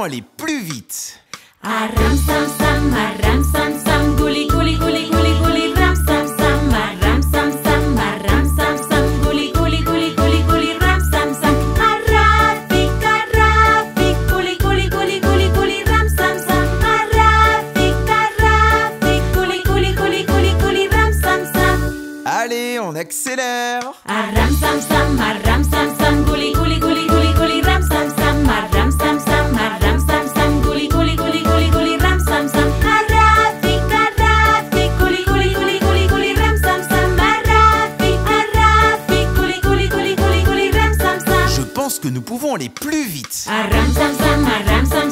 aller plus vite. Aram sam sam, aram sam sam, gouli gouli gouli gouli gouli, ram sam sam, aram sam sam, aram sam sam, gouli gouli gouli gouli gouli, ram sam sam. Arafik, arafik, gouli gouli gouli gouli gouli, ram sam sam. Arafik, arafik, gouli gouli gouli gouli gouli, ram sam sam. Allez, on accélère. Aram sam sam, aram sam sam, gouli gouli gouli gouli gouli, ram sam sam. Aram sam sam, aram sam sam, gouli gouli gouli gouli gouli, ram sam sam. Arafik, arafik, gouli gouli gouli gouli gouli, ram sam sam. Arafik, arafik, gouli gouli gouli gouli gouli, ram sam sam. Je pense que nous pouvons aller plus vite. Aram sam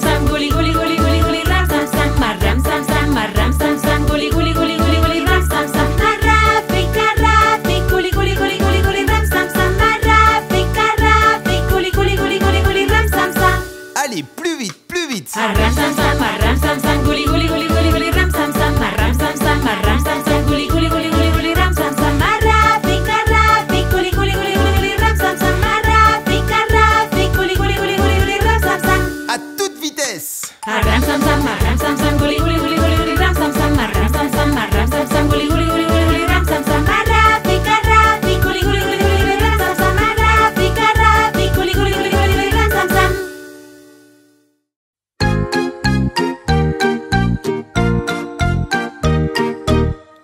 sam, gouli gouli gouli gouli gouli, ram sam sam. Aram sam sam, gouli gouli gouli gouli gouli, ram sam sam. Arafik, arafik, gouli gouli gouli gouli gouli, ram sam sam. Arafik, arafik, gouli gouli gouli gouli gouli, ram sam sam. Allez, plus vite, plus vite. Aram sam sam, gouli gouli gouli gouli gouli, ram sam sam. Aram sam sam, gouli gouli gouli gouli gouli, ram sam sam. Arafik, arafik, gouli gouli gouli gouli gouli, ram sam sam. Arafik, arafik, gouli gouli gouli gouli gouli, ram sam sam. À toute vitesse. Aram sam sam, gouli gouli gouli gouli gouli, ram sam sam. Aram sam sam, gouli gouli gouli gouli gouli, ram sam sam. Arafik, arafik, gouli gouli gouli gouli gouli, ram sam sam. Arafik, arafik, gouli gouli gouli gouli gouli, ram sam sam.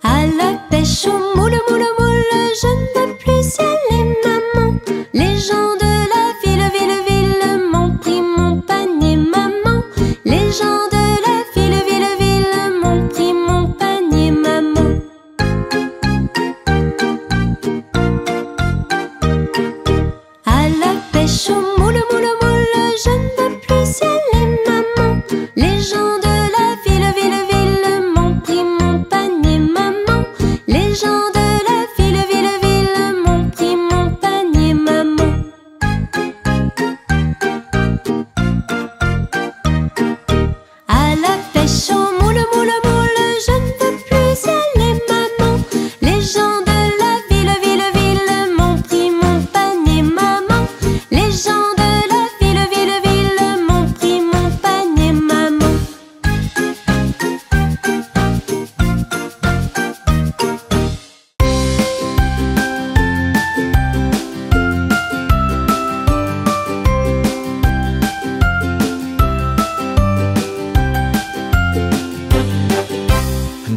À la pêche au moule, moule, moule, je ne veux plus y aller, maman. Les gens de la ville, ville, ville m'ont pris mon panier, maman. Les gens de la ville, ville, ville m'ont pris mon panier, maman. À la pêche au moule, moule, moule, je ne veux plus y aller, maman. Les gens de la ville, ville, ville m'ont pris mon panier, maman. Les gens de la ville, ville, ville m'ont pris mon panier, maman. À la pêche au moule, moule, moule, je ne veux plus y aller, maman. Les gens de la ville, ville, ville m'ont pris mon panier, maman. Les gens de la ville, ville, ville m'ont pris mon panier, maman.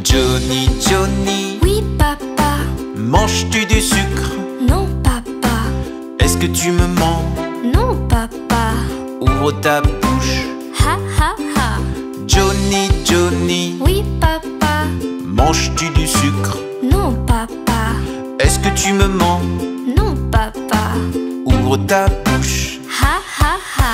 Johnny, Johnny, Oui, papa. manges-tu du sucre? Non, papa. Est-ce que tu me mens? Non, papa. Ouvre ta bouche. Ha, ha, ha. Johnny, Johnny, Oui, papa. manges-tu du sucre? Non, papa. Est-ce que tu me mens? Non, papa. Ouvre ta bouche. Ha, ha, ha.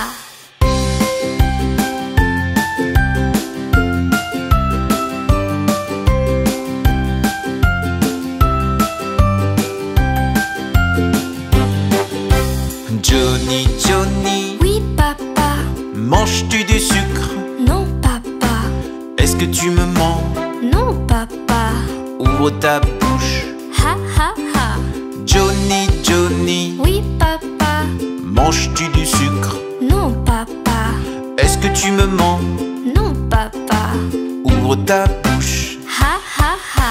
Johnny, Johnny, Oui, papa. manges-tu du sucre? Non, papa. Est-ce que tu me mens? Non, papa. Ouvre ta bouche. Ha, ha, ha. Johnny, Johnny, Oui, papa. manges-tu du sucre? Non, papa. Est-ce que tu me mens? Non, papa. Ouvre ta bouche. Ha, ha, ha.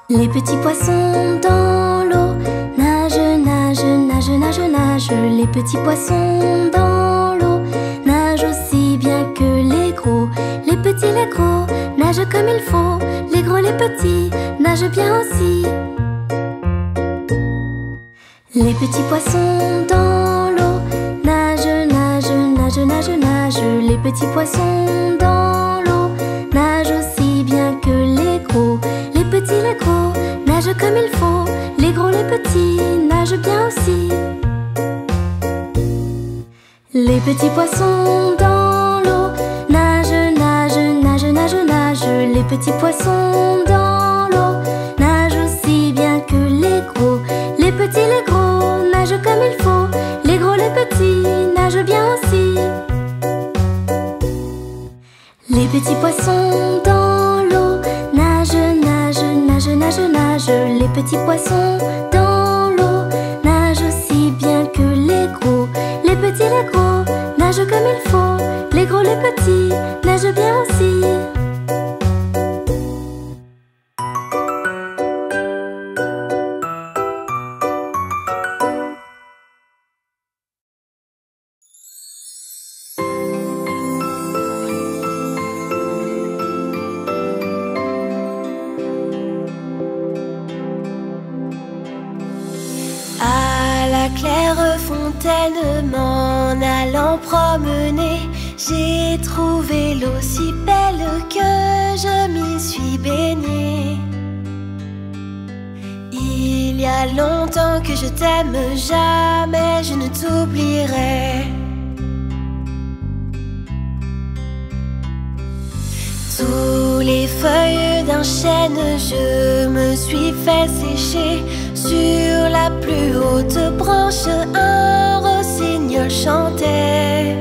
Les petits poissons dans l'eau nagent, nagent, nagent, nagent, nagent. Les petits poissons dans l'eau nagent aussi bien que les gros. Les petits, les gros nagent comme il faut. Les gros, les petits nagent bien aussi. Les petits poissons dans l'eau nagent, nagent, nagent, nagent, nagent. Les petits poissons dans l'eau nagent aussi bien que les gros. Les petits, les gros nagent comme il faut. Les gros, les petits nagent bien aussi. Les petits poissons dans l'eau nagent, nagent, nagent, nagent, nagent. Les petits poissons dans l'eau nagent aussi bien que les gros. Les petits petits poissons dans l'eau nagent, nagent, nagent, nagent, nagent. Les petits poissons dans l'eau nagent aussi bien que les gros. Les petits, les gros nagent comme il faut. Les gros, les petits nagent bien aussi. M'en allant promener, j'ai trouvé l'eau si belle que je m'y suis baignée. Il y a longtemps que je t'aime, jamais je ne t'oublierai. Sous les feuilles d'un chêne, je me suis fait sécher. Sur la plus haute branche, un rossignol chantait.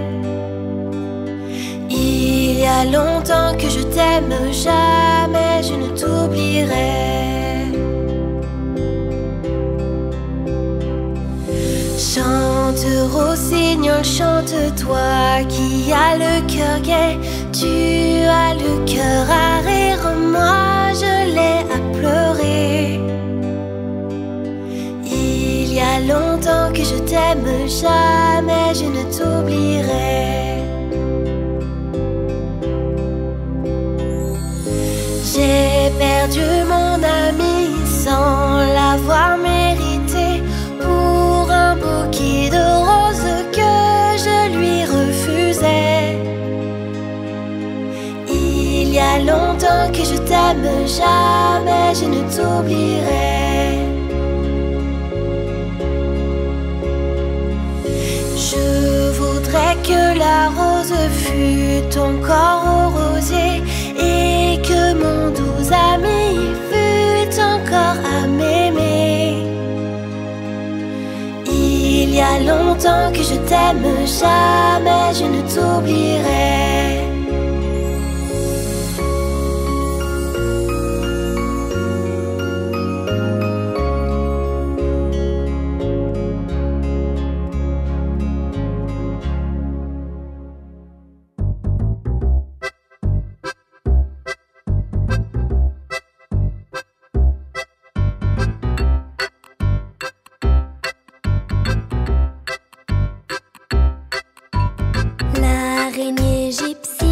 Il y a longtemps que je t'aime, jamais je ne t'oublierai. Chante, rossignol, chante, toi qui as le cœur gai. Tu as le cœur à rire, moi je l'ai à pleurer. Il y a longtemps que je t'aime, jamais je ne t'oublierai. J'ai perdu mon ami sans l'avoir mérité, pour un bouquet de roses que je lui refusais. Il y a longtemps que je t'aime, jamais je ne t'oublierai. Je voudrais que la rose fût encore au rosier, et que mon doux ami fût encore à m'aimer. Il y a longtemps que je t'aime, jamais je ne t'oublierai. L'araignée gypsy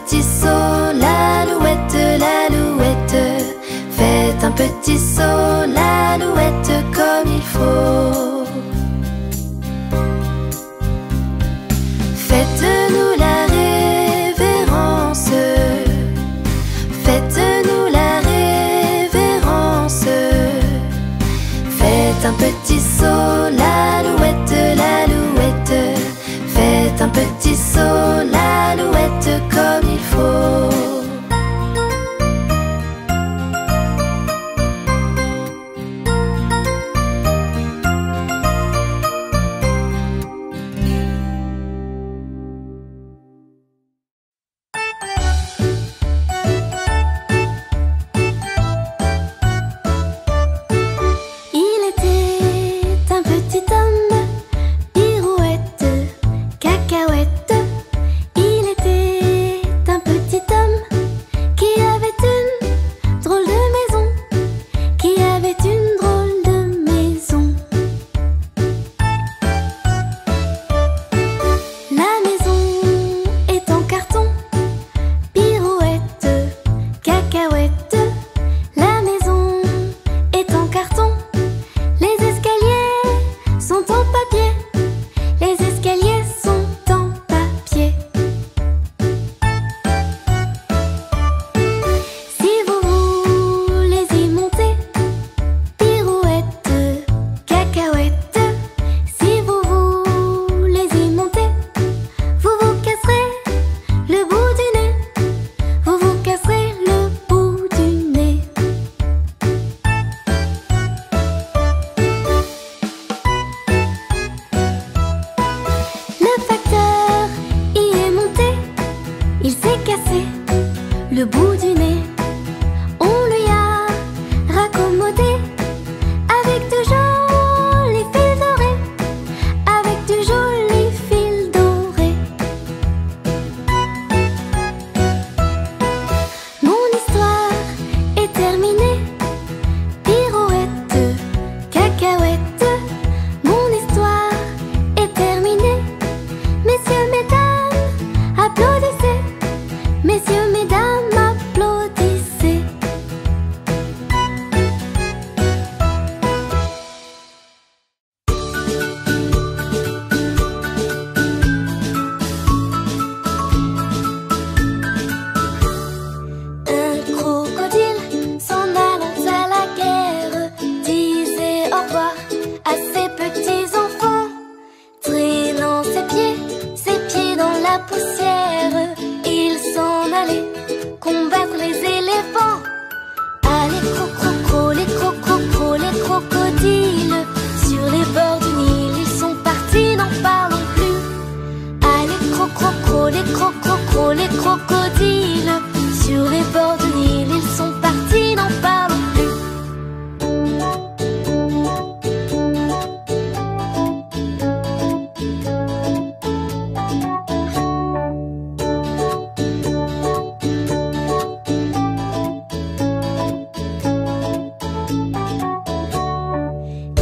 petit saut, l'alouette, l'alouette. Faites un petit saut, l'alouette, comme il faut. Faites-nous la révérence, faites-nous la révérence. Faites un petit saut, l'alouette, l'alouette. Faites un petit saut, l'alouette, comme il faut. Le bout du nez, on lui a raccommodé avec de jolis fils dorés, avec de jolis fils dorés. Mon histoire est terminée, pirouette, cacahuète. Mon histoire est terminée, messieurs, mesdames, applaudissez, messieurs, mesdames, applaudissez. Un crocodile s'en allant à la guerre disait au revoir à ses petits enfants, traînant ses pieds dans la poussière. Il s'en allait combattre les éléphants. Allez, crocro, les crococros, les crocodiles, sur les bords du Nil, ils sont partis, n'en parlons plus. Allez, crocro, les crococros, les crocodiles, sur les bords du Nil, ils sont partis, n'en parlons plus.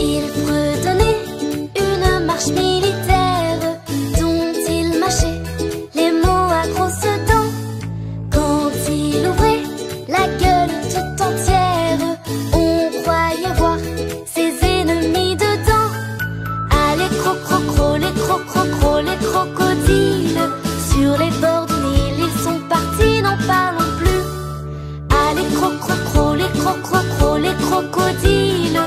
Il fredonnait une marche militaire dont il mâchait les mots à grosses dents. Quand il ouvrait la gueule tout entière, on croyait voir ses ennemis dedans. Allez, crocro, les crococros, les crocodiles, sur les bords du Nil, ils sont partis, n'en parlons plus. Allez, crocro, les crococros, les crocodiles,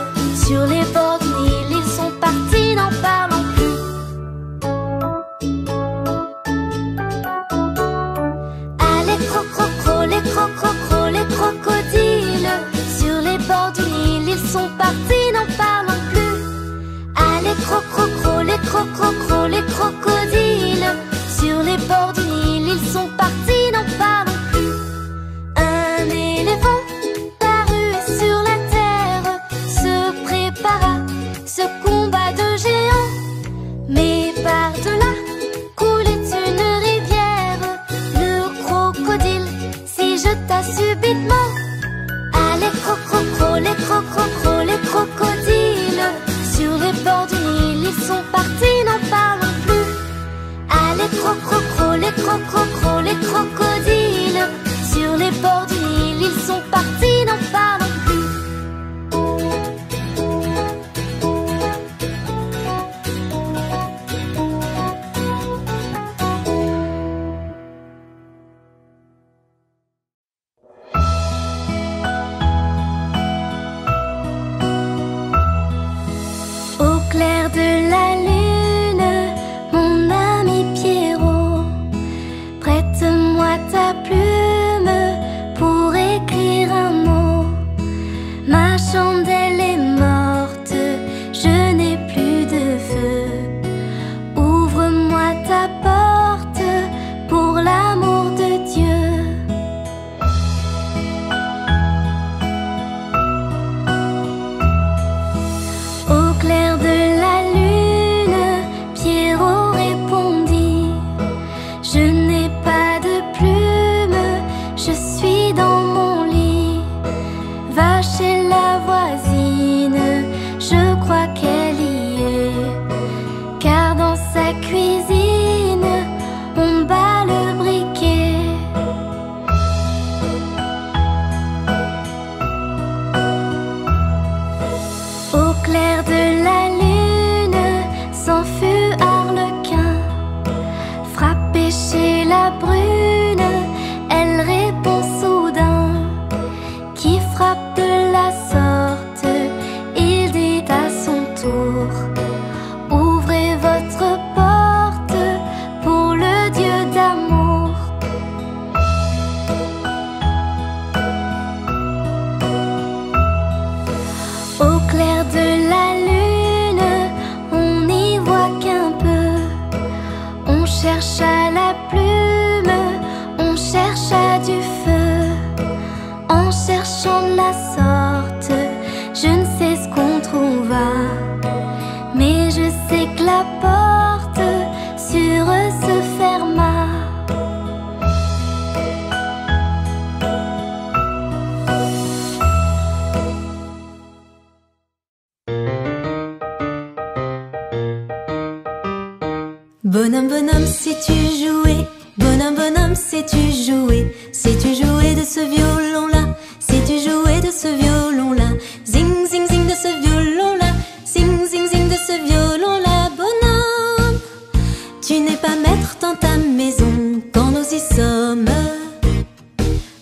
sur les bords du Nil, ils sont partis, n'en parlons plus. Allez, crocro, les crococros, les crocodiles, sur les bords du Nil, ils sont partis, n'en parlons plus. Allez, crocro, les crococros, les crocodiles, sur les bords du Nil, ils sont partis, n'en parlons plus. Un éléphant parut sur la terre, se prépara ce combat de géants. Mais par-delà coulait une rivière, le crocodile s'y jeta subitement. Allez, crocro, les crococros, les crocodiles, sur les bords du Nil, ils sont partis, n'en parlons plus. Allez, crocro, les crococros, les crocodiles, bord du Nil, ils sont partis, n'en parlons plus. Au clair de la lune, mon ami Pierrot, prête-moi ta plume pour écrire un mot. Ma chandelle est morte, je n'ai plus de feu. Ouvre-moi ta porte pour l'amour de Dieu. Au clair de la lune, Pierrot répondit: je n'ai pas de plume, je suis dans mon lit. Va chez la voisine, je crois qu'elle y est, car dans sa cuisine, on bat le briquet. Au clair de la lune, s'en fut Arlequin. Frappé chez la brune, elle répond soudain: qui frappe de la sorte? Il dit à son tour: ouvrez votre porte pour le Dieu d'amour. Au clair de la lune, on n'y voit qu'un peu. On cherche à la plume, on cherche à du feu. En cherchant de la sorte, je ne sais ce qu'on trouva, mais je sais que la porte sur eux se ferma. Bonhomme, bonhomme, sais-tu jouer? Bonhomme, bonhomme, sais-tu jouer? Sais-tu jouer de ce violon-là? Sais-tu jouer de ce violon-là? Zing, zing, zing de ce violon-là. Zing, zing, zing de ce violon-là. Bonhomme, tu n'es pas maître dans ta maison quand nous y sommes.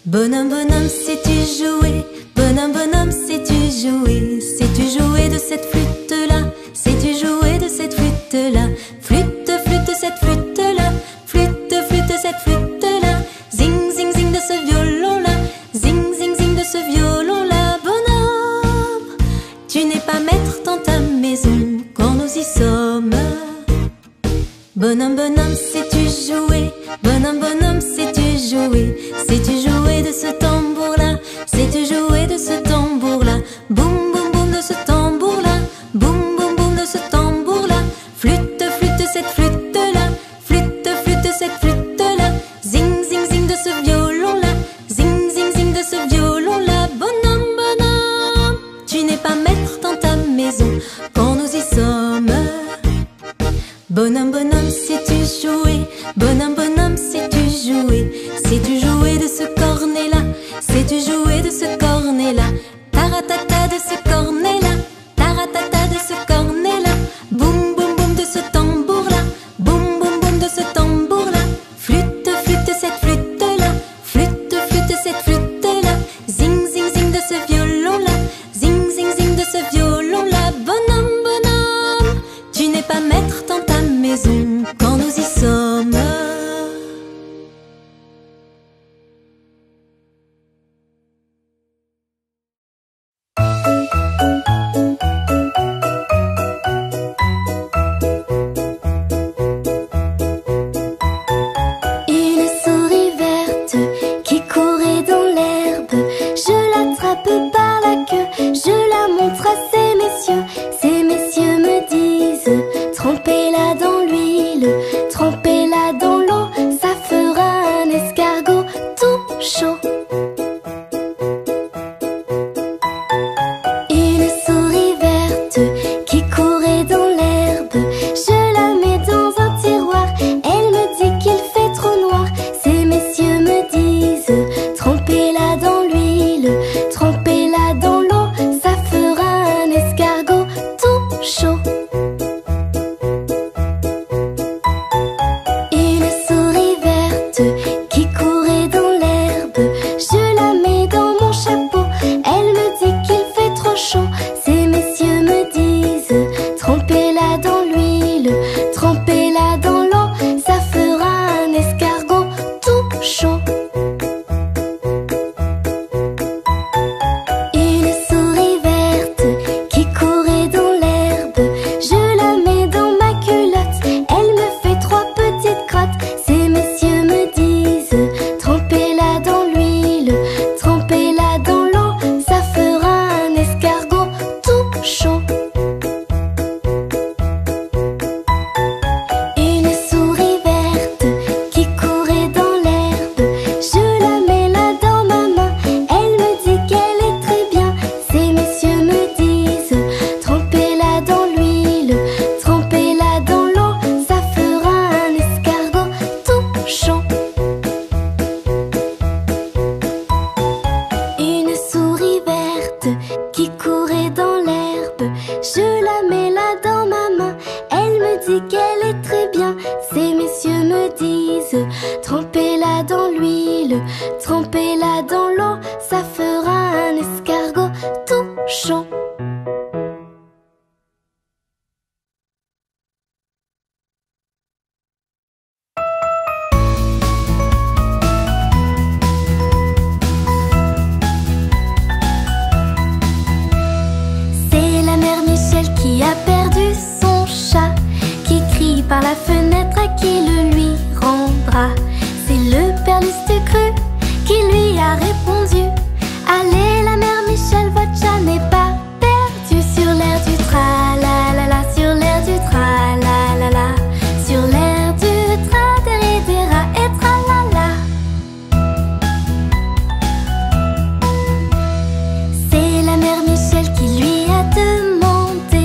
Bonhomme, bonhomme, sais-tu jouer? Bonhomme, bonhomme, sais-tu jouer? Sais-tu jouer de cette flûte-là? Sais-tu jouer de cette flûte-là? Flûte, flûte, cette flûte-là. Flûte, flûte, cette flûte-là. Zing, zing, zing de ce violon-là. Zing, zing, zing de ce violon-là. Bonhomme, tu n'es pas maître dans ta maison quand nous y sommes. Bonhomme, bonhomme, sais-tu jouer? Bonhomme, bonhomme, sais-tu jouer? Sais-tu jouer de ce tambour-là? Sais-tu jouer de ce tambour-là? Boum, boum, boum de ce tambour-là. Boum, boum, boum de ce tambour-là. Flûte, flûte, cette flûte-là. Flûte, flûte, cette flûte-là. Zing, zing, zing de ce violon-là. Zing, zing, zing de ce violon-là. Bonhomme, bonhomme, tu n'es pas maître dans ta maison quand nous y sommes. Bonhomme, bonhomme, sais-tu jouer? Bonhomme, bonhomme, sais-tu jouer? Sais-tu jouer de ce cornet-là? Sais-tu jouer de ce cornet-là? Taratata de ce cornet-là. Taratata de ce cornet-là. Boum, boum, boum de ce tambour-là. Boum, boum, boum de ce tambour-là. Flûte, flûte, cette flûte-là. Flûte, flûte, cette flûte-là. Zing, zing, zing de ce violon-là. Zing, zing, zing de ce violon-là. Bonhomme, bonhomme, tu n'es pas maître dans ta maison quand nous y sommes. la fenêtre à qui le lui rendra. C'est le Père Lustucru qui lui a répondu: allez la mère Michel, votre chat n'est pas perdu. Sur l'air du tra-la-la-la, sur l'air du tra-la-la-la, sur l'air du tra-déri-déra et tra-la-la. C'est la mère Michel qui lui a demandé: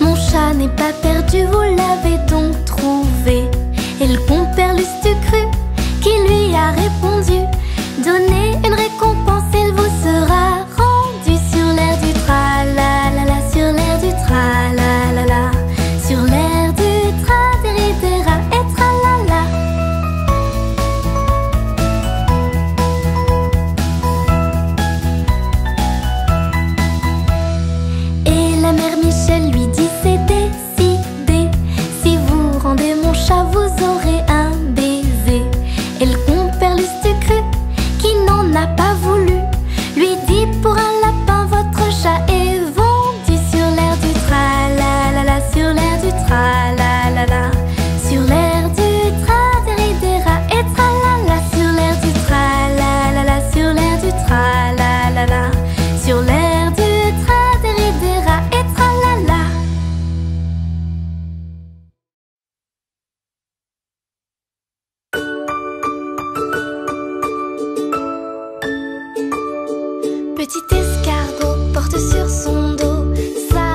mon chat n'est pas perdu, vous l'avez donc trouvé? Et le compère Lustucru qui lui a répondu: donnez une récompense, il vous sera rendu. Sur l'air du tra-la-la-la, sur l'air du tra-la-la-la, sur l'air du tra-déri-déra et tra-la-la. Et la mère Michel lui dit: c'est décidé, si vous rendez mon chat, vous aurez un baiser. Et le compère Lustucru qui n'en a pas voulu lui dit: pour un lapin, votre chat est vendu. Sur l'air du tra-la-la-la, sur l'air du tra-la-la-la, sur l'air du tra-déri-déra et tra-la-la, sur l'air du tra-la-la-la, sur l'air du tra-la-la-la, sur l'air du tra-déri-déra et tra-la-la. Petit escargot porte sur son dos sa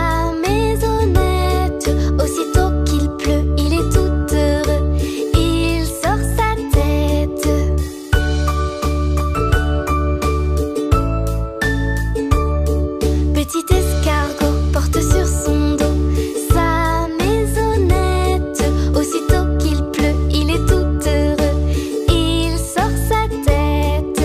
maisonnette. Aussitôt qu'il pleut, il est tout heureux, il sort sa tête. Petit escargot porte sur son dos sa maisonnette. Aussitôt qu'il pleut, il est tout heureux, il sort sa tête.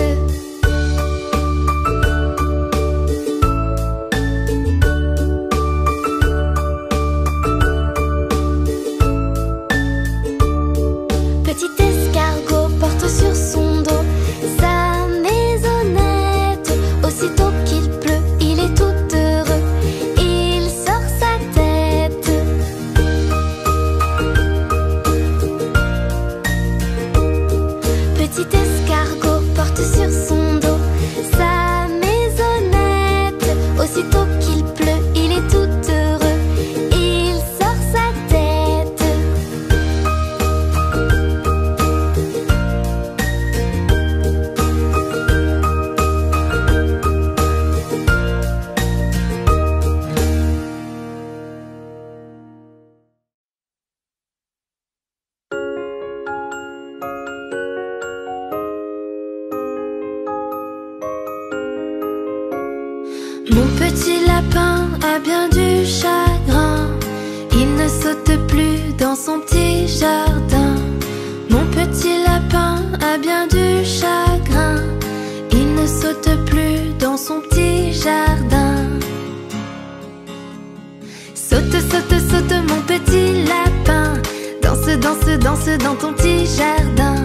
Petit escargot porte sur son dos sa maisonnette. Aussitôt qu'il pleut, il est tout heureux, il sort sa tête. Petit escargot porte sur son dos sa maisonnette. Aussitôt qu'il pleut, il est tout heureux, il sort sa tête. Mon petit lapin a bien du chagrin, il ne saute plus dans son petit jardin. Mon petit lapin a bien du chagrin, il ne saute plus dans son petit jardin. Saute, saute, saute mon petit lapin, danse, danse, danse dans ton petit jardin.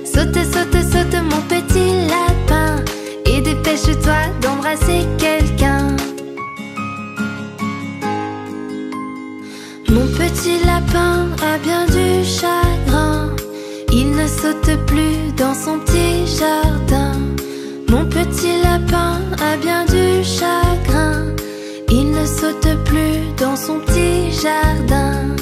Saute, saute, saute mon petit lapin, et dépêche-toi d'embrasser quelqu'un. Mon petit lapin a bien du chagrin, il ne saute plus dans son petit jardin. Mon petit lapin a bien du chagrin, il ne saute plus dans son petit jardin.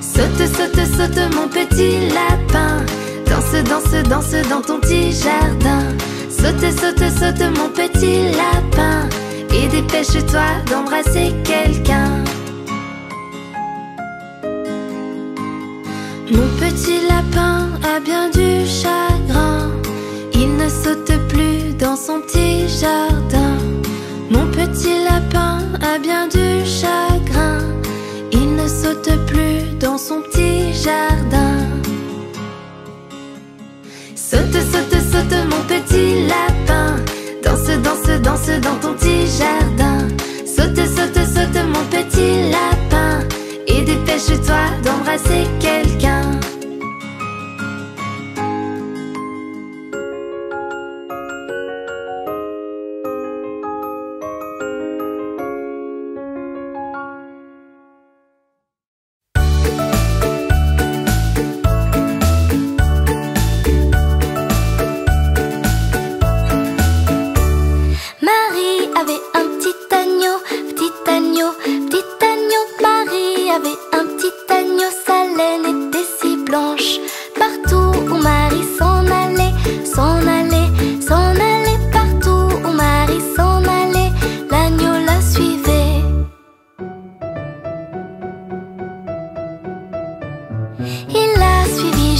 Saute, saute, saute mon petit lapin, danse, danse, danse dans ton petit jardin. Saute, saute, saute mon petit lapin, et dépêche-toi d'embrasser quelqu'un. Mon petit lapin a bien du chagrin, il ne saute plus dans son petit jardin. Mon petit lapin a bien du chagrin, il ne saute plus dans son petit jardin. Saute, saute, saute mon petit lapin, danse, danse, danse dans ton petit jardin. Saute, saute, saute mon petit lapin, et dépêche-toi d'embrasser quelqu'un.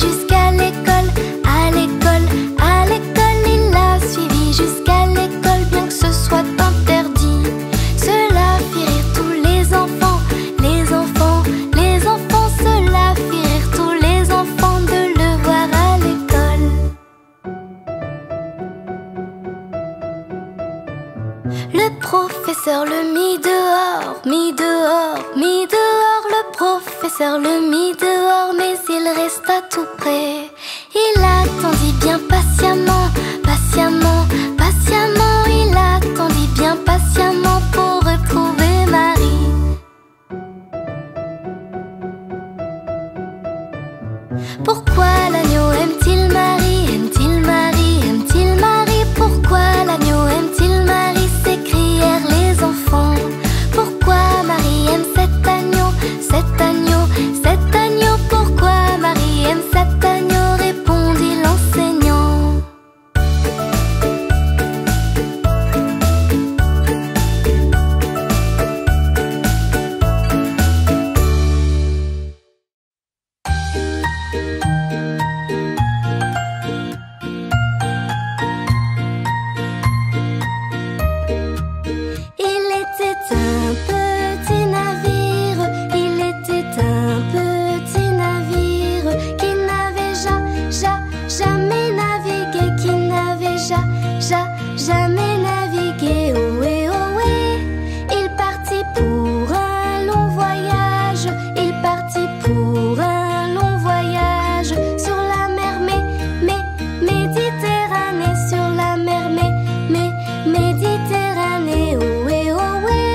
jusqu'à l'école. À l'école, à l'école, il l'a suivi jusqu'à l'école, bien que ce soit interdit. Cela fit rire tous les enfants, les enfants, les enfants. Cela fit rire tous les enfants de le voir à l'école. Le professeur le mit dehors, mit dehors, mit dehors. Le professeur le mit dehors, mais il resta tout près. Il attendit bien patiemment, patiemment, patiemment. Il attendit bien patiemment pour retrouver Marie. Pourquoi l'agneau aime-t-il Marie? Aime-t-il Marie? Aime-t-il Marie? Pourquoi l'agneau aime-t-il Marie? S'écrièrent les enfants. Pourquoi Marie aime cet agneau? Cet agneau, cet agneau. Pourquoi Marie aime cet agneau? Répondit l'enseignant. Il était un petit navire, il était un petit navire qui n'avait jamais navigué, qui n'avait jamais navigué. Ohé, ohé, il partit pour un long voyage, il partit pour un long voyage sur la mer Méditerranée, sur la mer Méditerranée. Ohé, ohé.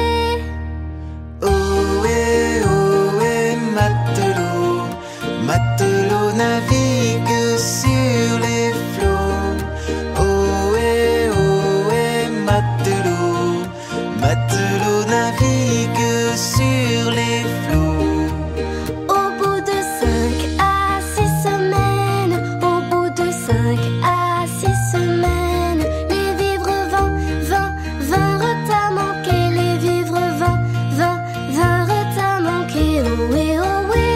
Ohé, ohé, matelot, matelot navigue sur les flots. Ohé, ohé, matelot, matelot navigue sur les flots. Au bout de 5 à 6 semaines, au bout de 5 à 6 semaines, les vivres vinrent à manquer, les vivres vinrent à manquer. Ohé, ohé,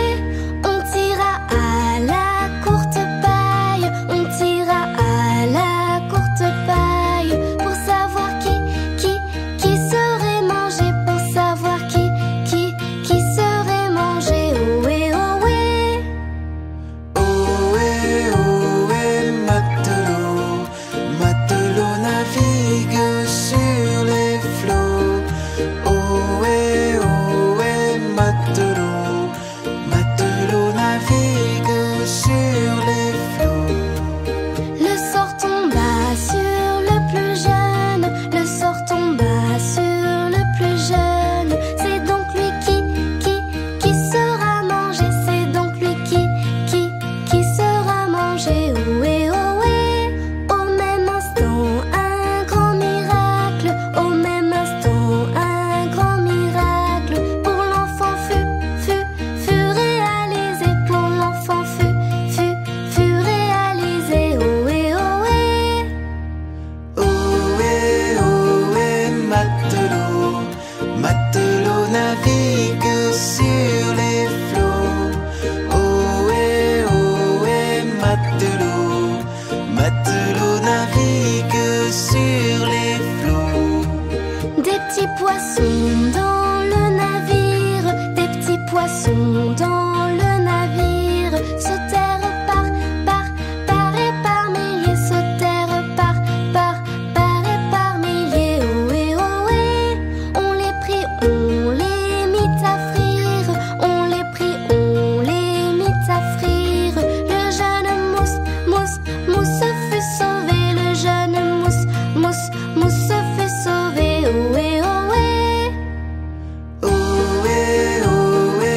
on tira à la courte paille, on tira à la courte paille pour savoir qui serait mangé, pour savoir qui serait mangé. Ohé, ohé. Ohé, ohé, matelot, matelot navigue sur les flots. Ohé, ohé, matelot, matelot navigue sur les flots. Le sort tomba sur le plus jeune, le sort tomba sur le plus jeune. C'est donc lui qui sera mangé, c'est donc lui qui sera mangé. Ohé, ohé. Au même instant, un grand miracle, au même instant, un grand miracle pour l'enfant fut réalisé, pour l'enfant fut réalisé. Ohé, ohé. Ohé, ohé, matelot, matelot navigue sur les flots. Ohé, ohé, matelot, matelot navigue sur les flots. Des petits poissons dans le navire, des petits poissons dans le navire sautèrent par et par milliers, sautèrent par et par milliers. Ohé, ohé, on les prit, on les mit à frire, on les prit, on les mit à frire. Le jeune mousse fut sauvé, le jeune mousse fut sauvé. Ohé, ohé. Ohé, ohé,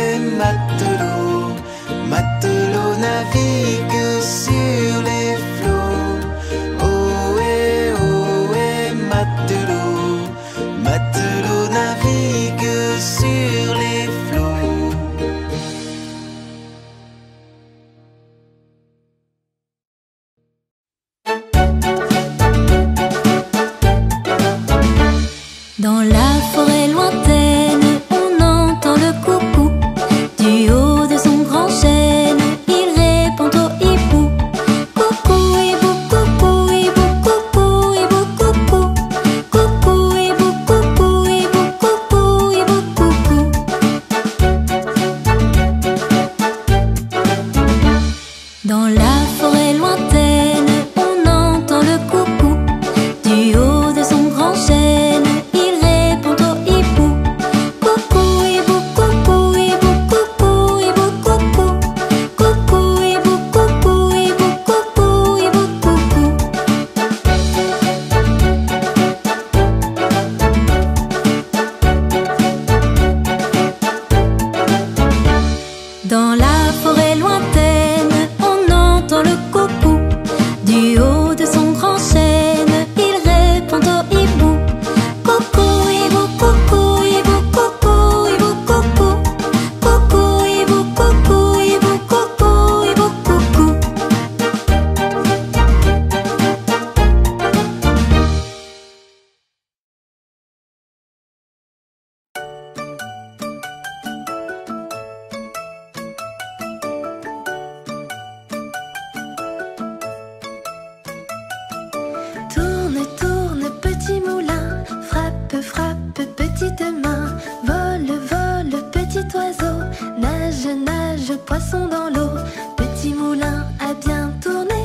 Nage, nage, poisson dans l'eau. Petit moulin a bien tourné.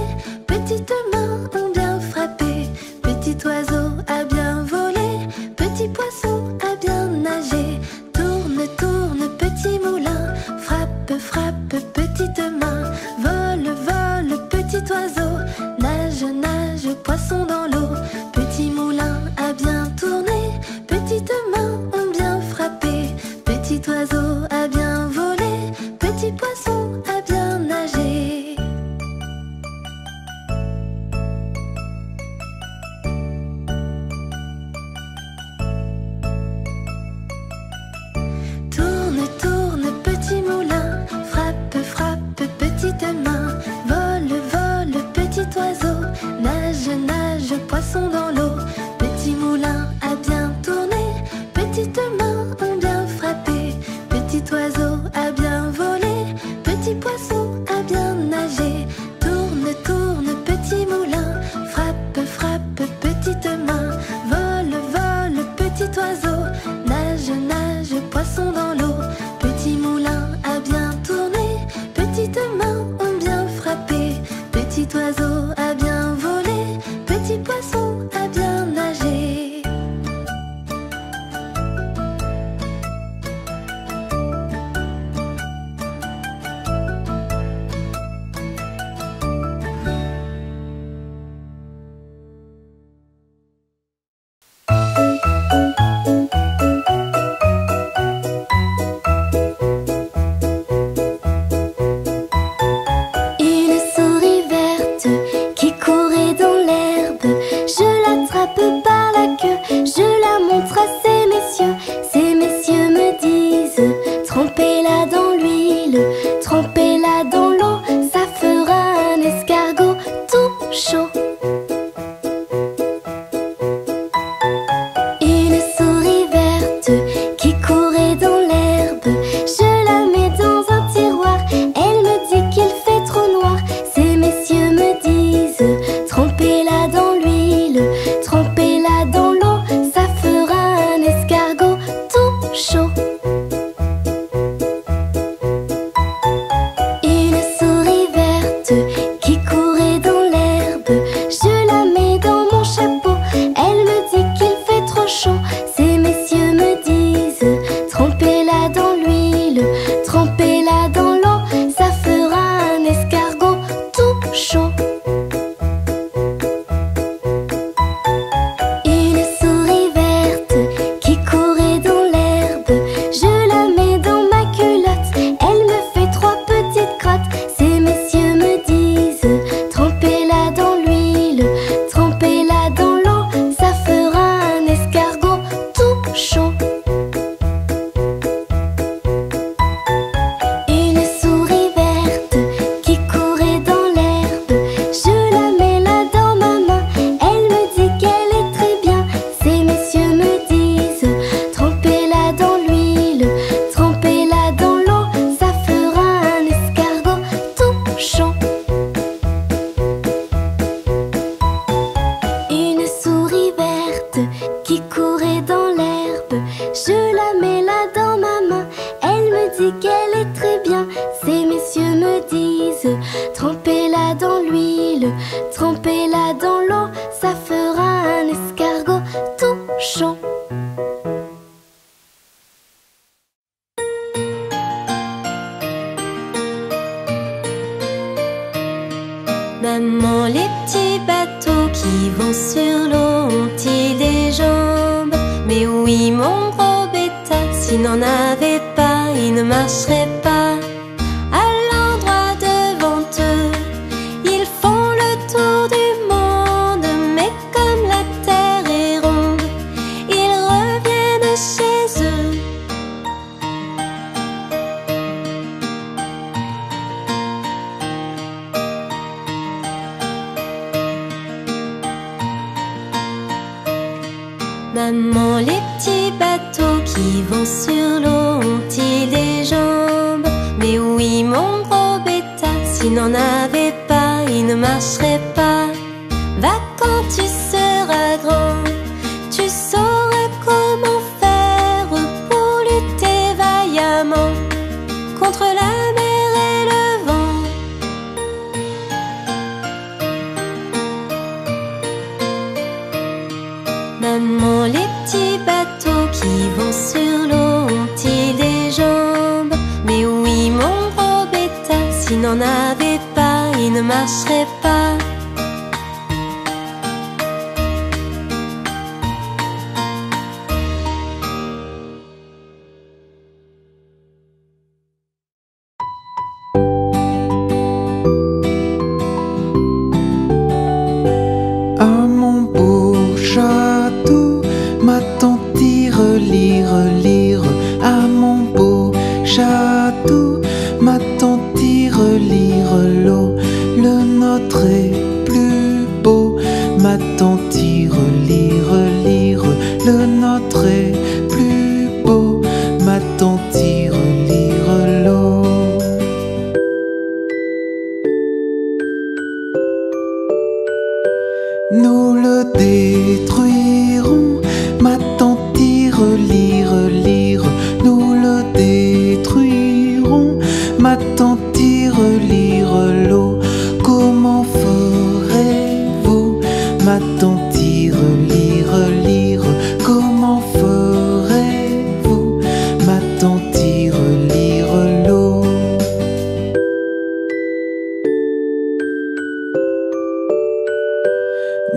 Petites mains ont bien frappé. Petit oiseau a bien volé. Petit poisson a bien nagé. Tourne, tourne, petit moulin. Frappe, frappe, petite main. Vole, vole, petit oiseau. Nage, nage, poisson dans l'eau. Petit moulin a bien tourné. Petites mains ont bien frappé. Petit oiseau a bien volé. Petit poisson a bien nagé. Tourne, tourne, petit moulin. Frappe, frappe, petite main. Vole, vole, petit oiseau. Nage, nage, poisson dans l'eau. Petit moulin a bien tourné. Petites mains ont bien frappé. Petit oiseau a bien volé. Petit poisson a bien nagé. Tourne, tourne, petit moulin. Frappe, frappe, petite main. Vole, vole, petit oiseau. Nage, nage, poisson dans l'eau. Petit moulin a bien tourné. Petites mains ont bien frappé. Petit oiseau a bien volé. Petit poisson a bien nagé. Une souris verte qui courait dans l'herbe. Je l'attrape par la queue, je la montre à ces messieurs. Ces messieurs me disent: trempez-la dans l'huile, trempez-la dans l'eau, ça fera un escargot tout chaud. Une souris verte qui courait dans l'herbe. Je la mets dans un tiroir, elle me dit qu'il fait trop noir. Ces messieurs me disent: trempez-la dans l'huile, trempez-la dans l'eau, ça fera un escargot tout chaud. Une souris verte qui courait dans l'herbe. Je la mets dans mon chapeau, elle me dit qu'il fait trop chaud. Ces messieurs me disent: trempez-la dans l'huile, trempez-la dans l'eau, ça fera un escargot tout chaud. Une souris verte qui courait dans l'herbe. Je la mets dans ma culotte, elle me fait 3 petites crottes. Ces messieurs me disent: trempez-la dans l'huile, trempez-la dans l'eau, ça fera un escargot tout chaud. Une souris verte qui courait dans l'herbe. Je la mets là dans ma main, elle me dit qu'elle est très bien. Ces messieurs me disent: trempez-la dans l'huile, trempez-la dans l'eau, ça fera un escargot tout chaud. Une souris verte qui courait dans l'herbe. Je la mets là dans ma main, elle me dit qu'elle est très bien. Ces messieurs me disent: trempez-la dans l'huile, trempez-la dans l'eau, ça fera un escargot tout chaud. Maman, les petits bateaux qui vont sur l'eau ont-ils des jambes? Mais oui, mon gros bêta, s'il n'en avait pas, il ne marcherait pas. À l'endroit devant eux, ils font le tour du monde. Mais comme la terre est ronde, ils reviennent chez eux. Maman, les petits bateaux qui vont sur l'eau ont-ils des jambes? Mais oui, mon gros bêta, s'il n'en avait pas, il ne marcherait pas. Va quand tu seras grand, tu sauras comment faire pour lutter vaillamment. S'il n'en avait pas, il ne marcherait pas. À mon beau château, ma tante tire, lire, lire. À mon beau château, ma tante tire, lire, l'eau. Le nôtre est plus beau, ma tante tire, lire, lire. Le nôtre est plus beau, ma tante tire, lire, l'eau. Nous le détruirons, ma tante tire, lire, lire. Nous le détruirons, ma tante tire, lire, l'eau. Comment ferez-vous, ma tante tire, lire, lire. Comment ferez-vous, ma tante tire, lire, l'eau.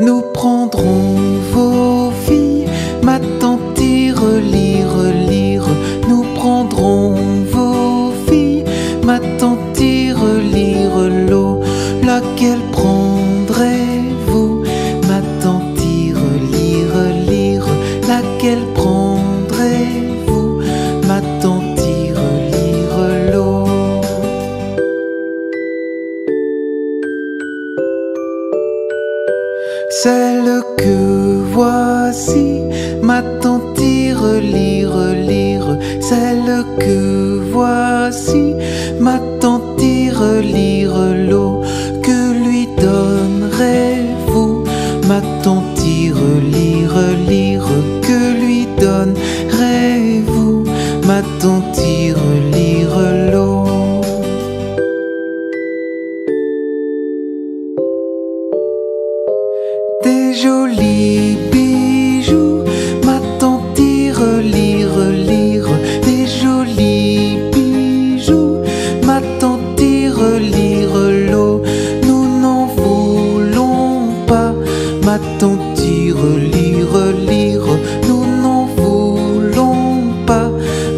Nous prendrons vos filles, ma tante tire, lire, lire. Nous prendrons vos filles, ma tante tire, lire, l'eau. Laquelle prendrez-vous, ma tante tire, lire, lire. Laquelle prendrez-vous, ma tante tire, lire, l'eau. Celle que voici, ma tante tire, lire, lire. Celle que voici, ma tante tire, lire, l'eau. Que lui donnerez-vous, ma tante tire, lire, lire. Que lui donnerez-vous, ma tante tire, lire, l'eau. Des jolis bijoux, ma tante tire, lire, lire. Des jolis bijoux, ma tante tire, lire, l'eau. Nous n'en voulons pas, ma tante tire, lire, lire. Nous n'en voulons pas,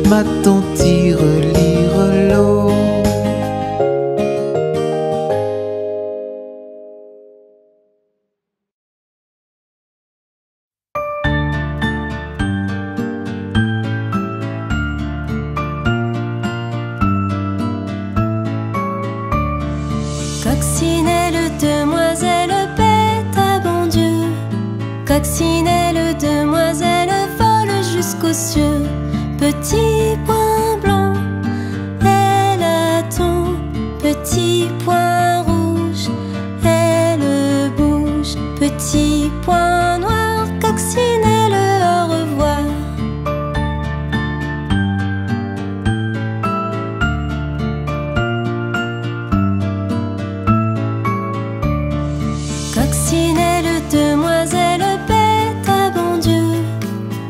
ma tante tire, lire, l'eau. Coccinelle, demoiselle, bête à bon Dieu. Coccinelle, demoiselle, vole jusqu'aux cieux. Petit point blanc, elle attend. Petit point rouge, elle bouge. Petit point noir, coccinelle, au revoir. Coccinelle, demoiselle, bête à bon Dieu.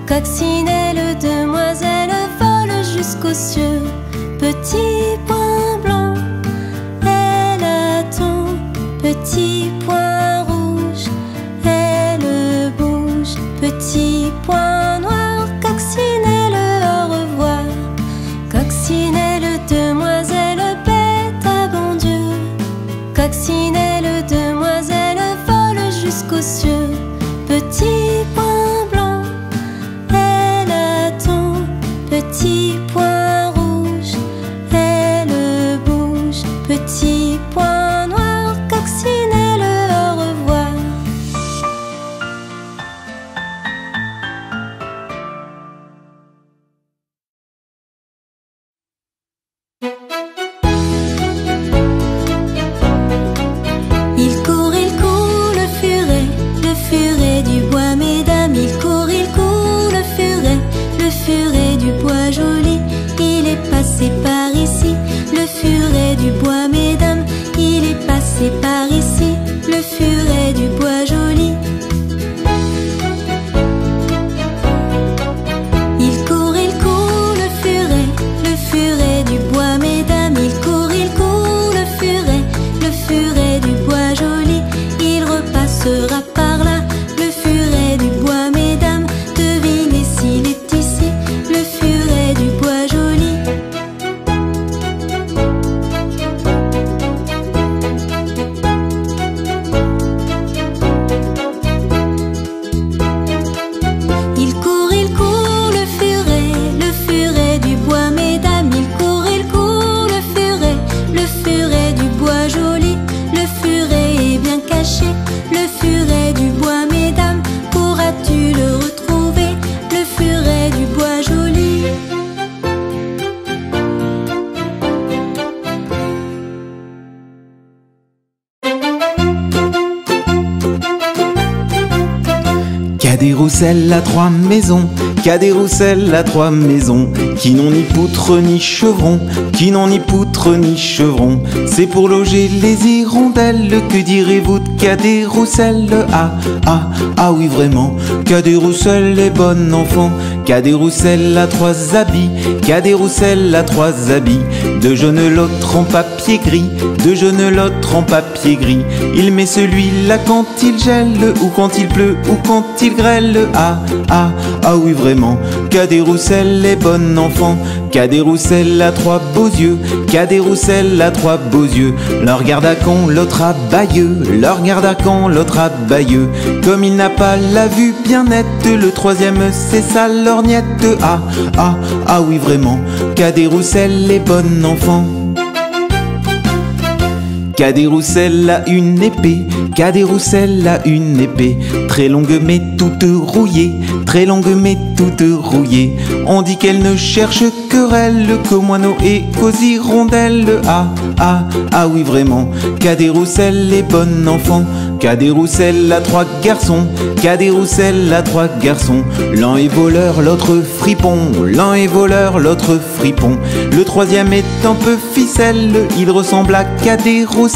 Coccinelle, demoiselle, vole jusqu'aux cieux. Petit point blanc, elle attend. Petit point rouge, elle bouge. Petit point noir, coccinelle, au revoir. Coccinelle, demoiselle, bête à bon Dieu. Coccinelle, demoiselle, vole jusqu'aux cieux. Petit point blanc, elle attend. Petit point rouge, elle bouge. Petit point noir, coccinelle, au revoir. Roussel a 3 maisons, Cadet Roussel a 3 maisons, qui n'ont ni poutre ni chevron, qui n'ont ni poutre ni chevron. C'est pour loger les hirondelles, que direz-vous de Cadet Roussel? Ah, ah, ah oui vraiment, Cadet Roussel est bon enfant. Cadet Roussel a 3 habits, Cadet Roussel a 3 habits, 2 jaunes l'autre en papier gris, 2 jaunes l'autre en papier gris. Il met celui-là quand il gèle, ou quand il pleut, ou quand il grêle. Ah, ah, ah oui vraiment, Cadet Roussel est bon enfant. Cadet Roussel a 3 beaux yeux, Cadet Roussel a 3 beaux yeux. L'un regarde à con, l'autre à bailleux, l'un regarde à con, l'autre à bailleux. Comme il n'a pas la vue bien nette, le troisième c'est sa lorgnette. Ah, ah, ah oui vraiment, Cadet Roussel est bon enfant. Cadet Roussel a une épée, Cadet Roussel a une épée, très longue mais toute rouillée, très longue mais toute rouillée. On dit qu'elle ne cherche querelle qu'aux moineaux et qu'aux hirondelles. Ah, ah, ah oui vraiment, Cadet Roussel est bon enfant. Cadet Roussel a 3 garçons, Cadet Roussel a 3 garçons. L'un est voleur, l'autre fripon, l'un est voleur, l'autre fripon. Le troisième est un peu ficelle, il ressemble à Cadet Roussel.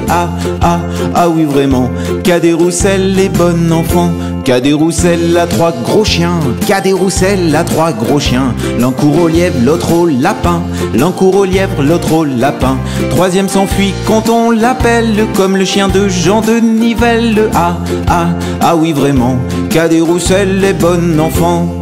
Ah, ah, ah oui vraiment, Cadet Roussel est bon enfant. Cadet Roussel a 3 gros chiens, Cadet Roussel a 3 gros chiens. L'un court au lièvre, l'autre au lapin, l'un court au lièvre, l'autre au lapin. Troisième s'enfuit quand on l'appelle, comme le chien de Jean de Nivelle. Ah, ah, ah oui vraiment, Cadet Roussel est bon enfant.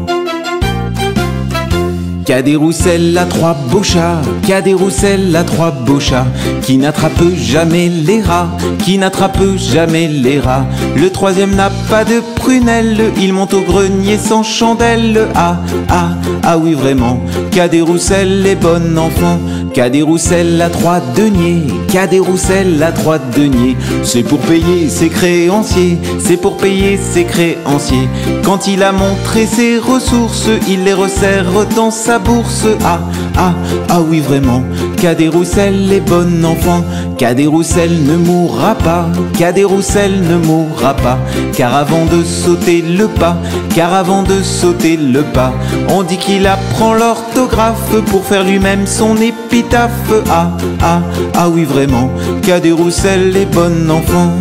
Cadet Roussel a 3 beaux chats, Cadet Roussel a 3 beaux chats, qui n'attrapent jamais les rats, qui n'attrapent jamais les rats. Le troisième n'a pas de prunelle, il monte au grenier sans chandelle. Ah, ah, ah oui vraiment, Cadet Roussel est bon enfant. Cadet Roussel a 3 deniers, Cadet Roussel a 3 deniers. C'est pour payer ses créanciers, c'est pour payer ses créanciers. Quand il a montré ses ressources, il les resserre dans sa bourse. Ah, ah, ah oui vraiment, Cadet Roussel est bon enfant. Cadet Roussel ne mourra pas, Cadet Roussel ne mourra pas. Car avant de sauter le pas, car avant de sauter le pas, on dit qu'il apprend l'orthographe pour faire lui-même son épitaphe. Ah, ah, ah oui vraiment, Cadet Roussel est bon enfant.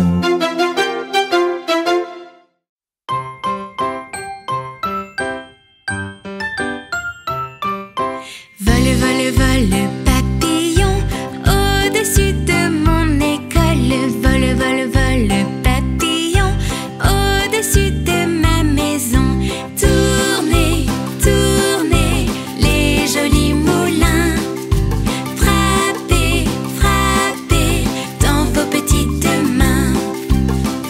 Vole, vole, vole, papillon, au-dessus de mon école. Vole, vole, vole, papillon, au-dessus de ma maison. Tournez, tournez, les jolis moulins. Frappez, frappez dans vos petites mains.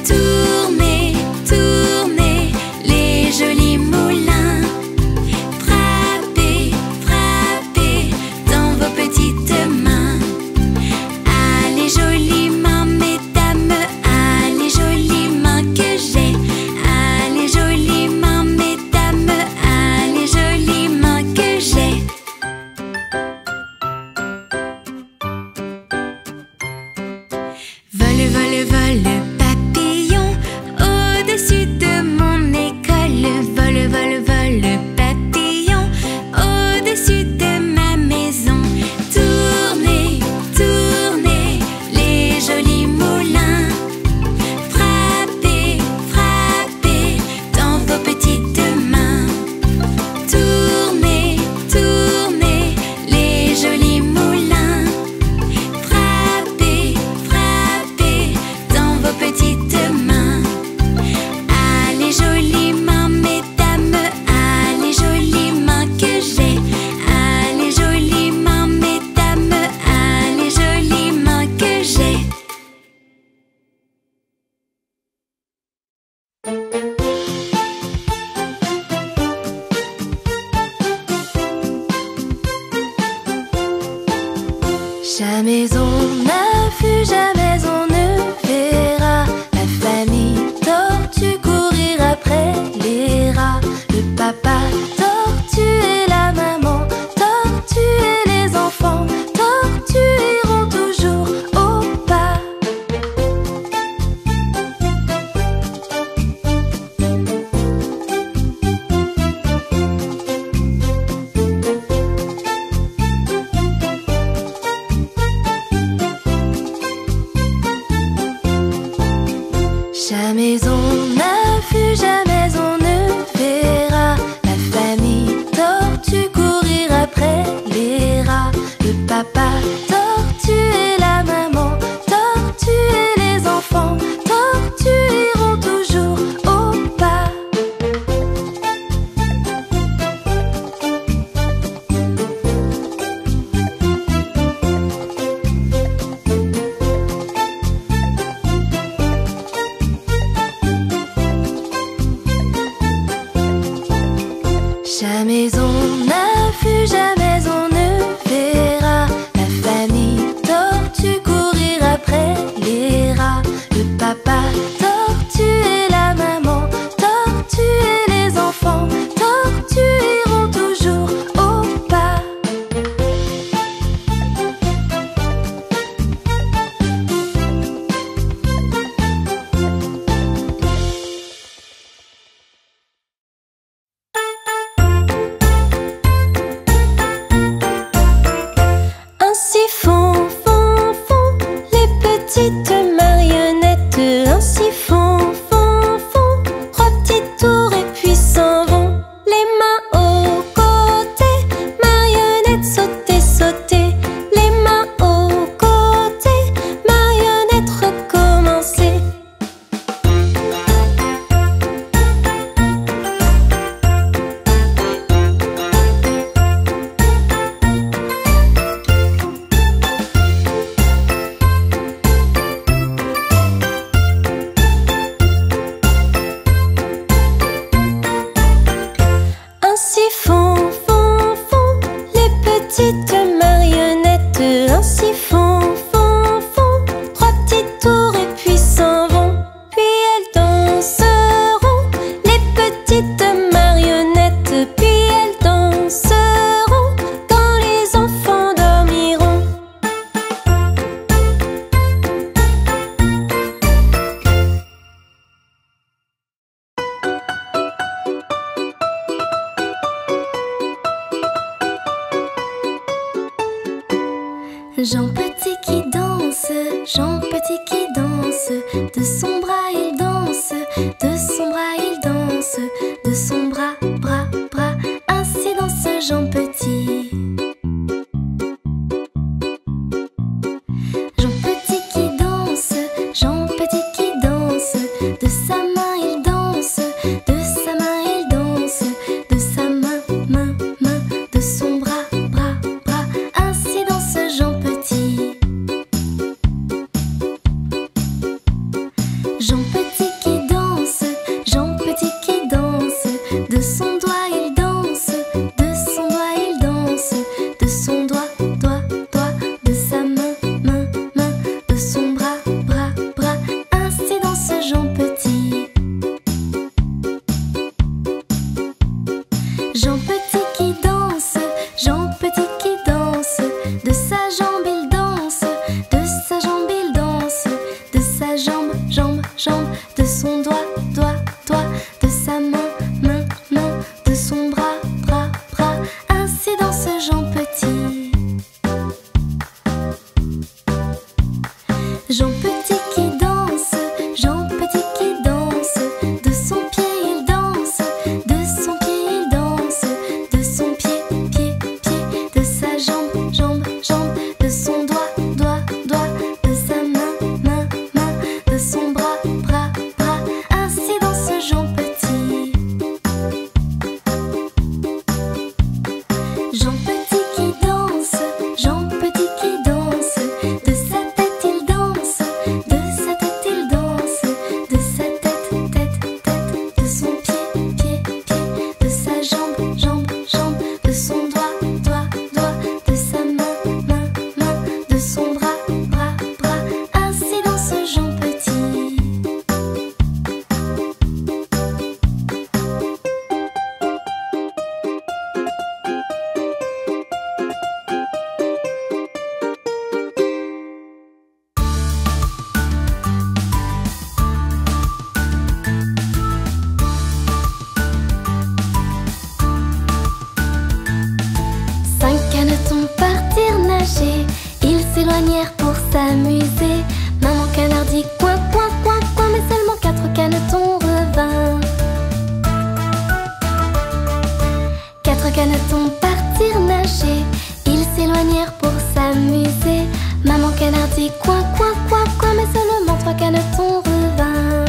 Tournez, tournez, les jolis moulins. Frappez, frappez dans vos petites mains. Allez jolies mains, mesdames, allez jolies mains que j'ai. Allez jolies mains, mesdames, allez jolies mains que j'ai. Vole, vole, vole, papillon, au-dessus de mon école. Vole, vole, vole, papillon, au-dessus de ma maison. Tournez, tournez, les jolis moulins. Frappez, frappez dans vos petites mains. Tournez, tournez, les jolis moulins. Frappez, frappez dans vos petites mains. Allez jolies mains, mesdames, allez jolies mains que j'ai. Allez jolies mains, mesdames, allez jolies mains que j'ai. Jamais on n'a vu, jamais on ne verra la famille tortue courir après les rats. Le papa tortue et la maman tortue et les enfants tortues iront toujours au pas. font, font, font les petites marionnettes. Ainsi font, font, font trois petits tours et puis s'en vont. Les mains aux côtés, marionnettes sautez, sautez. Les mains aux côtés, marionnettes recommencez. Ainsi font, font, font les petites marionnettes. Ainsi font, font, font trois petits tours et puis s'en vont. Puis elles danseront, les petites marionnettes. Puis elles danseront quand les enfants dormiront. Jean Petit qui danse, Jean Petit qui danse, de son bras il danse, de son bras il danse, de son bras, bras, bras, ainsi danse Jean Petit. Jean Petit qui danse, Jean Petit qui danse, de sa main il danse, de sa main il danse, de sa main, main, main, de son bras, bras, bras, ainsi danse Jean Petit. Jean Petit qui danse, Jean Petit qui danse, de son doigt il danse, de son doigt il danse, de son doigt, doigt, doigt, de sa main, main, main, de son bras, bras, bras, ainsi danse Jean Petit. Jean Petit qui danse, Jean Petit qui danse, de sa jambe il danse, de sa jambe il danse, de sa jambe, jambe, jambe, de son doigt, doigt, doigt, de sa main, main, main, de son bras, bras, bras, ainsi danse Jean Petit. Jean Petit qui danse, Jean Petit qui danse, de son pied il danse, de son pied il danse, de son pied, pied, pied, de sa jambe, jambe, jambe, de son doigt, doigt, doigt, de sa main, main, main, de son bras, bras, bras, ainsi danse Jean Petit. Jean Petit qui danse, Jean Petit qui danse, de sa tête il danse, de sa tête il danse, de sa tête, tête, tête, de son pied, pied, pied, de sa jambe, jambe, jambe, de son doigt, doigt, doigt, de sa main, main, main, de son bras, bras, bras, ainsi danse Jean Petit. Cinq canetons partirent nager, ils s'éloignèrent pour s'amuser. Maman canard dit coin, coin, coin, coin, mais seulement quatre canetons revinrent. Quatre canetons partirent nager, ils s'éloignèrent pour s'amuser. Maman canard dit coin, coin, coin, coin, mais seulement trois canetons revinrent.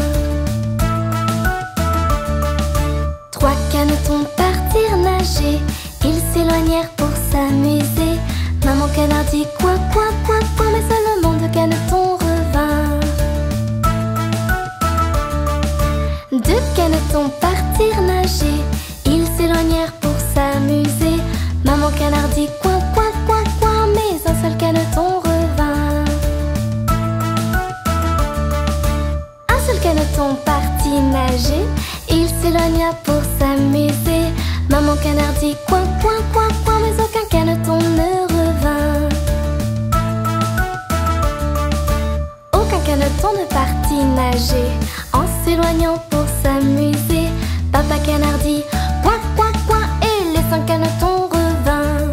Trois canetons partirent nager, ils s'éloignèrent pour s'amuser. Maman canard dit coin, coin, coin, coin, mais seulement deux canetons revinrent. Deux canetons partirent nager, ils s'éloignèrent pour s'amuser. Maman canard dit coin, coin, coin, coin, mais un seul caneton revint. Un seul caneton partit nager, il s'éloigna pour s'amuser. Maman canard dit coin, coin, coin, coin, mais aucun caneton ne revint. Aucun caneton ne partit nager, en s'éloignant pour s'amuser. Papa canard dit coin, coin, coin, et les cinq canetons revinrent.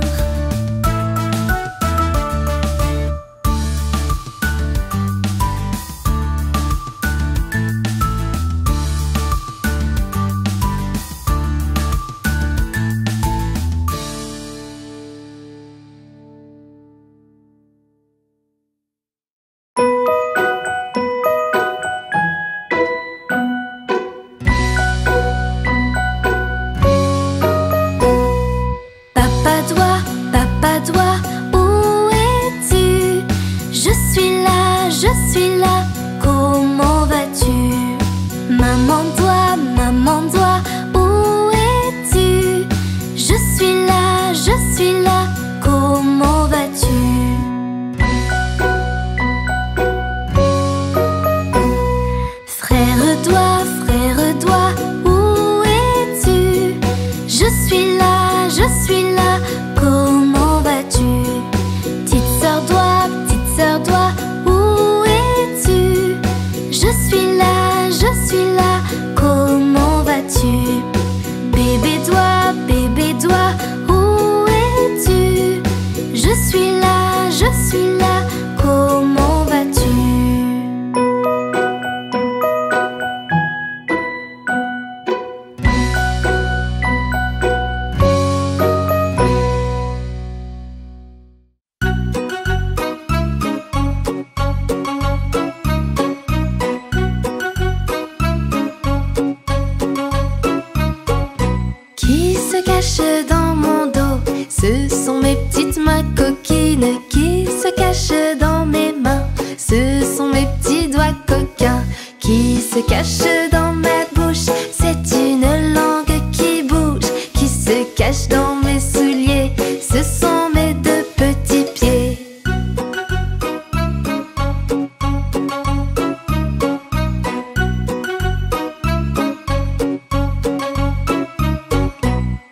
cache dans mes mains? Ce sont mes petits doigts coquins. Qui se cache dans ma bouche? C'est une langue qui bouge. Qui se cache dans mes souliers? Ce sont mes deux petits pieds.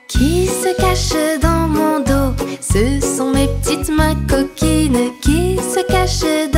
Qui se cache dans mon dos? Ce sont mes petites mains coquines. Qui se cache